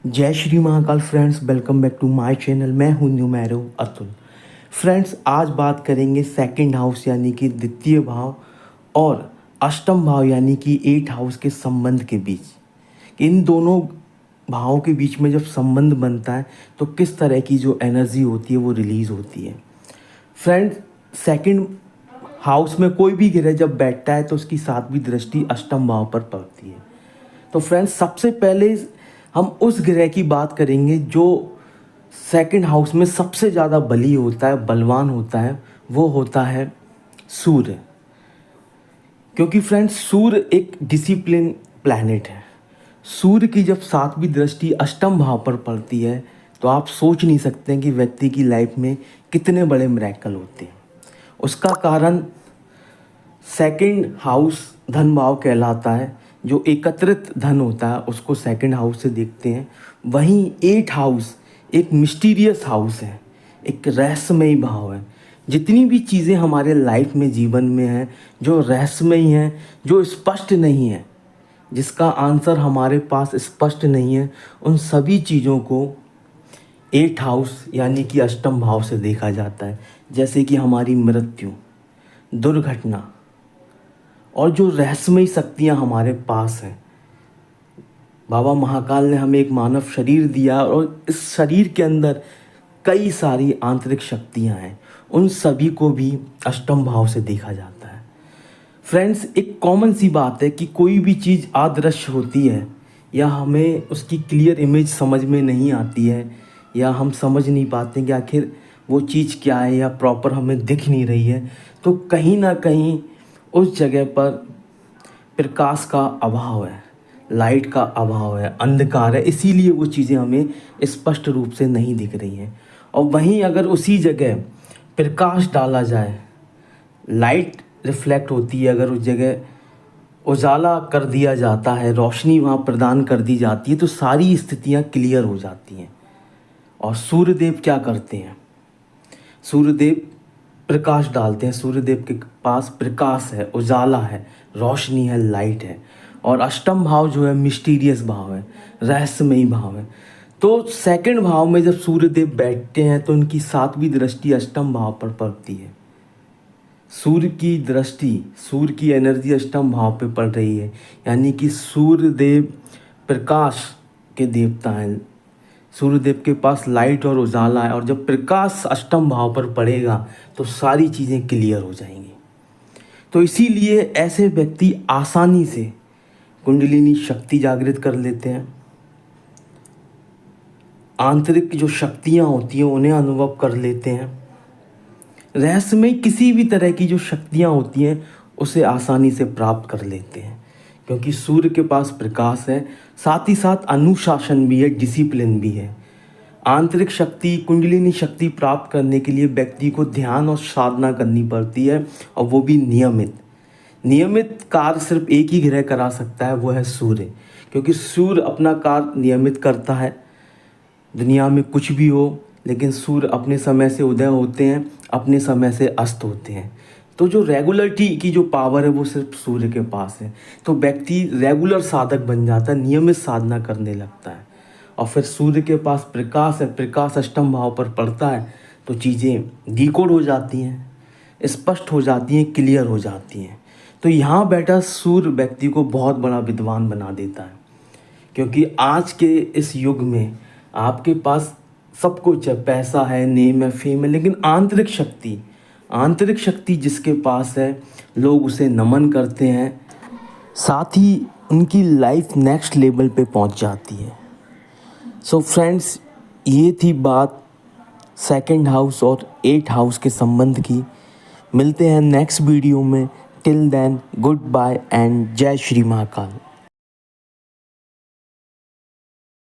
जय Shri Mahakal friends, welcome back to my channel. मैं हूं न्यूमेरो अतुल। फ्रेंड्स, आज बात करेंगे सेकंड हाउस यानी कि द्वितीय भाव और अष्टम भाव यानी कि एट हाउस के संबंध के बीच। इन दोनों भावों के बीच में जब संबंध बनता है तो किस तरह की जो एनर्जी होती है वो रिलीज़ होती है। फ्रेंड्स, सेकंड हाउस में कोई भी ग्रह जब बैठता है तो उसकी सातवीं दृष्टि अष्टम भाव पर पड़ती है। तो फ्रेंड्स, सबसे पहले हम उस ग्रह की बात करेंगे जो सेकंड हाउस में सबसे ज़्यादा बली होता है, बलवान होता है। वो होता है सूर्य। क्योंकि फ्रेंड्स, सूर्य एक डिसिप्लिन प्लैनेट है। सूर्य की जब सातवीं दृष्टि अष्टम भाव पर पड़ती है तो आप सोच नहीं सकते हैं कि व्यक्ति की लाइफ में कितने बड़े मिरेकल होते हैं। उसका कारण सेकंड हाउस धन भाव कहलाता है। जो एकत्रित धन होता है उसको सेकंड हाउस से देखते हैं। वहीं एट हाउस एक मिस्टीरियस हाउस है, एक रहस्यमयी भाव है। जितनी भी चीज़ें हमारे लाइफ में, जीवन में हैं, जो रहस्यमयी हैं, जो स्पष्ट नहीं है, जिसका आंसर हमारे पास स्पष्ट नहीं है, उन सभी चीज़ों को एट हाउस यानी कि अष्टम भाव से देखा जाता है। जैसे कि हमारी मृत्यु, दुर्घटना और जो रहस्यमयी शक्तियाँ हमारे पास हैं। बाबा महाकाल ने हमें एक मानव शरीर दिया और इस शरीर के अंदर कई सारी आंतरिक शक्तियाँ हैं। उन सभी को भी अष्टम भाव से देखा जाता है। फ्रेंड्स, एक कॉमन सी बात है कि कोई भी चीज़ अदृश्य होती है या हमें उसकी क्लियर इमेज समझ में नहीं आती है या हम समझ नहीं पाते कि आखिर वो चीज़ क्या है या प्रॉपर हमें दिख नहीं रही है, तो कहीं ना कहीं उस जगह पर प्रकाश का अभाव है, लाइट का अभाव है, अंधकार है। इसीलिए वो चीज़ें हमें स्पष्ट रूप से नहीं दिख रही हैं। और वहीं अगर उसी जगह प्रकाश डाला जाए, लाइट रिफ्लेक्ट होती है, अगर उस जगह उजाला कर दिया जाता है, रोशनी वहाँ प्रदान कर दी जाती है, तो सारी स्थितियाँ क्लियर हो जाती हैं। और सूर्यदेव क्या करते हैं? सूर्यदेव प्रकाश डालते हैं। सूर्यदेव के पास प्रकाश है, उजाला है, रोशनी है, लाइट है। और अष्टम भाव जो है मिस्टीरियस भाव है, रहस्यमयी भाव है। तो सेकंड भाव में जब सूर्यदेव बैठते हैं तो उनकी सातवीं दृष्टि अष्टम भाव पर पड़ती है। सूर्य की दृष्टि, सूर्य की एनर्जी अष्टम भाव पे पड़ रही है, यानी कि सूर्यदेव प्रकाश के देवता हैं। सूर्यदेव के पास लाइट और उजाला है, और जब प्रकाश अष्टम भाव पर पड़ेगा तो सारी चीज़ें क्लियर हो जाएंगी। तो इसीलिए ऐसे व्यक्ति आसानी से कुंडलिनी शक्ति जागृत कर लेते हैं। आंतरिक जो शक्तियाँ होती हैं उन्हें अनुभव कर लेते हैं। रहस्य में किसी भी तरह की जो शक्तियाँ होती हैं उसे आसानी से प्राप्त कर लेते हैं, क्योंकि सूर्य के पास प्रकाश है, साथ ही साथ अनुशासन भी है, डिसिप्लिन भी है। आंतरिक शक्ति, कुंडलिनी शक्ति प्राप्त करने के लिए व्यक्ति को ध्यान और साधना करनी पड़ती है, और वो भी नियमित कार्य सिर्फ एक ही ग्रह करा सकता है, वो है सूर्य। क्योंकि सूर्य अपना कार्य नियमित करता है। दुनिया में कुछ भी हो, लेकिन सूर्य अपने समय से उदय होते हैं, अपने समय से अस्त होते हैं। तो जो रेगुलरिटी की जो पावर है वो सिर्फ सूर्य के पास है। तो व्यक्ति रेगुलर साधक बन जाता है, नियमित साधना करने लगता है। और फिर सूर्य के पास प्रकाश है, प्रकाश अष्टम भाव पर पड़ता है, तो चीज़ें डिकोड हो जाती हैं, स्पष्ट हो जाती हैं, क्लियर हो जाती हैं। तो यहाँ बैठा सूर्य व्यक्ति को बहुत बड़ा विद्वान बना देता है। क्योंकि आज के इस युग में आपके पास सब कुछ है, पैसा है, नेम है, फेम है, लेकिन आंतरिक शक्ति जिसके पास है, लोग उसे नमन करते हैं, साथ ही उनकी लाइफ नेक्स्ट लेवल पे पहुंच जाती है। सो फ्रेंड्स, ये थी बात सेकंड हाउस और एट हाउस के संबंध की। मिलते हैं नेक्स्ट वीडियो में। Till then, good bye and जय श्री महाकाल।